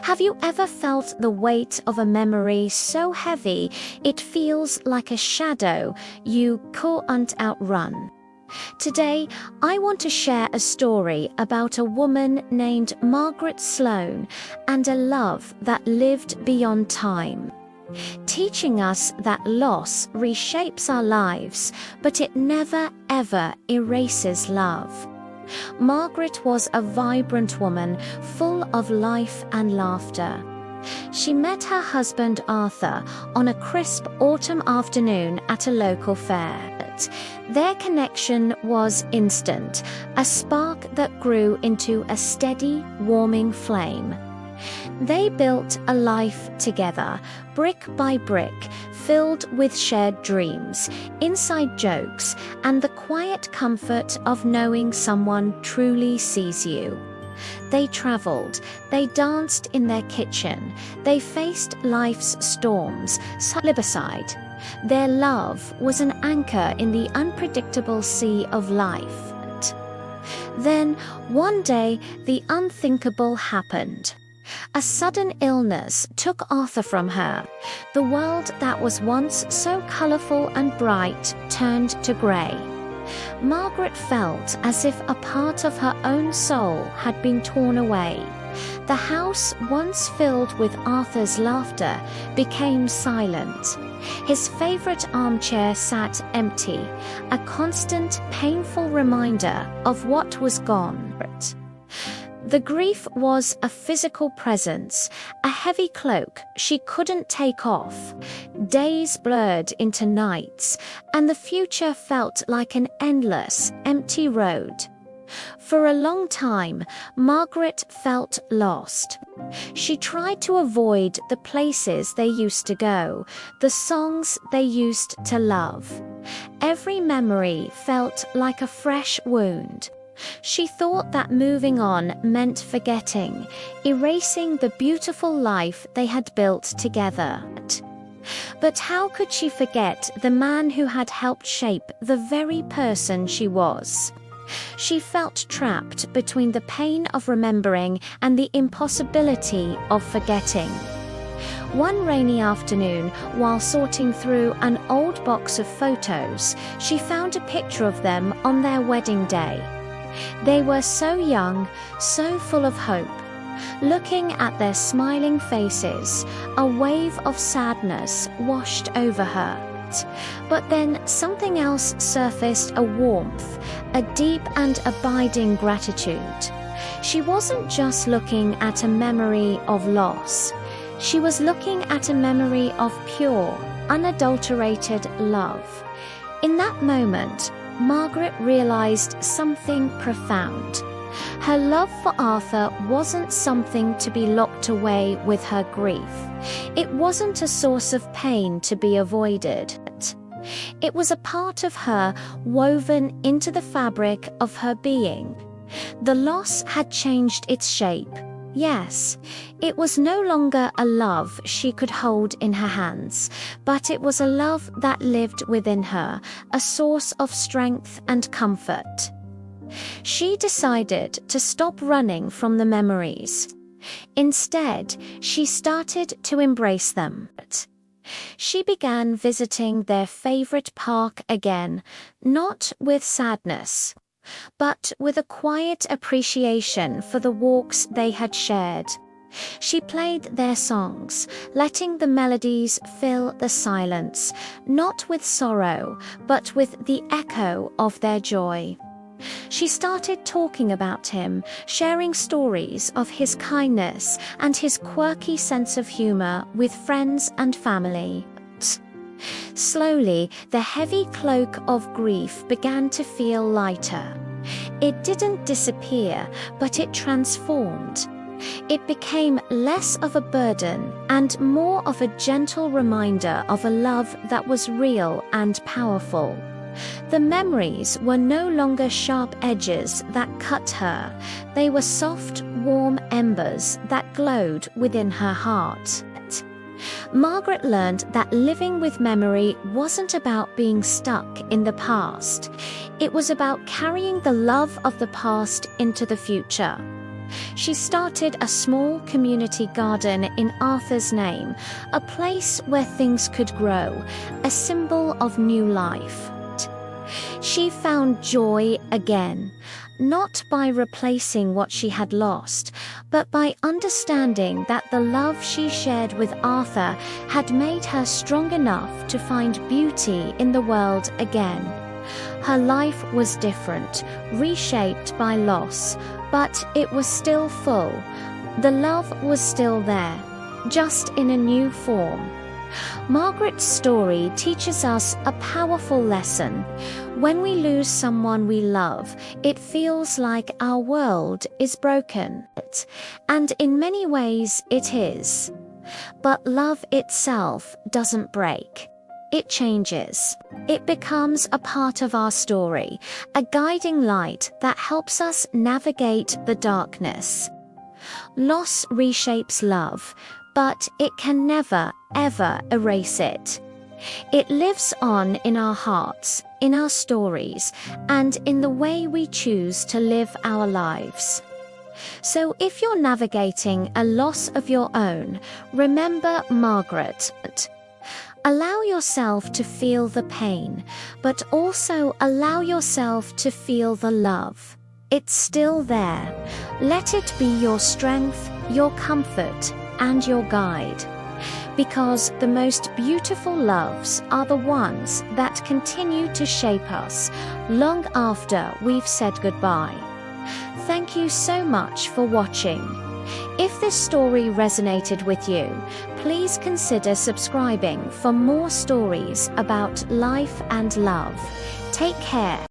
Have you ever felt the weight of a memory so heavy it feels like a shadow you can't outrun? Today, I want to share a story about a woman named Margaret Sloan and a love that lived beyond time, teaching us that loss reshapes our lives, but it never ever erases love. Margaret was a vibrant woman, full of life and laughter. She met her husband Arthur on a crisp autumn afternoon at a local fair. Their connection was instant, a spark that grew into a steady, warming flame. They built a life together, brick by brick, filled with shared dreams, inside jokes, and the quiet comfort of knowing someone truly sees you. They traveled, they danced in their kitchen, they faced life's storms side by side. Their love was an anchor in the unpredictable sea of life. Then, one day, the unthinkable happened. A sudden illness took Arthur from her. The world that was once so colourful and bright turned to grey. Margaret felt as if a part of her own soul had been torn away. The house, once filled with Arthur's laughter, became silent. His favourite armchair sat empty, a constant, painful reminder of what was gone. The grief was a physical presence, a heavy cloak she couldn't take off. Days blurred into nights, and the future felt like an endless, empty road. For a long time, Margaret felt lost. She tried to avoid the places they used to go, the songs they used to love. Every memory felt like a fresh wound. She thought that moving on meant forgetting, erasing the beautiful life they had built together. But how could she forget the man who had helped shape the very person she was? She felt trapped between the pain of remembering and the impossibility of forgetting. One rainy afternoon, while sorting through an old box of photos, she found a picture of them on their wedding day. They were so young, so full of hope. Looking at their smiling faces, a wave of sadness washed over her. But then something else surfaced, a warmth, a deep and abiding gratitude. She wasn't just looking at a memory of loss. She was looking at a memory of pure, unadulterated love. In that moment, Margaret realized something profound. Her love for Arthur wasn't something to be locked away with her grief. It wasn't a source of pain to be avoided. It was a part of her woven into the fabric of her being. The loss had changed its shape. Yes, it was no longer a love she could hold in her hands, but it was a love that lived within her, a source of strength and comfort. She decided to stop running from the memories. Instead, she started to embrace them. She began visiting their favorite park again, not with sadness, but with a quiet appreciation for the walks they had shared. She played their songs, letting the melodies fill the silence, not with sorrow, but with the echo of their joy. She started talking about him, sharing stories of his kindness and his quirky sense of humor with friends and family. Slowly, the heavy cloak of grief began to feel lighter. It didn't disappear, but it transformed. It became less of a burden and more of a gentle reminder of a love that was real and powerful. The memories were no longer sharp edges that cut her. They were soft, warm embers that glowed within her heart. Margaret learned that living with memory wasn't about being stuck in the past. It was about carrying the love of the past into the future. She started a small community garden in Arthur's name, a place where things could grow, a symbol of new life. She found joy again, not by replacing what she had lost, but by understanding that the love she shared with Arthur had made her strong enough to find beauty in the world again. Her life was different, reshaped by loss, but it was still full. The love was still there, just in a new form. Margaret's story teaches us a powerful lesson. When we lose someone we love, it feels like our world is broken. And in many ways it is. But love itself doesn't break. It changes. It becomes a part of our story, a guiding light that helps us navigate the darkness. Loss reshapes love, but it can never, ever erase it. It lives on in our hearts, in our stories, and in the way we choose to live our lives. So if you're navigating a loss of your own, remember Margaret. Allow yourself to feel the pain, but also allow yourself to feel the love. It's still there. Let it be your strength, your comfort, and your guide. Because the most beautiful loves are the ones that continue to shape us long after we've said goodbye. Thank you so much for watching. If this story resonated with you, please consider subscribing for more stories about life and love. Take care.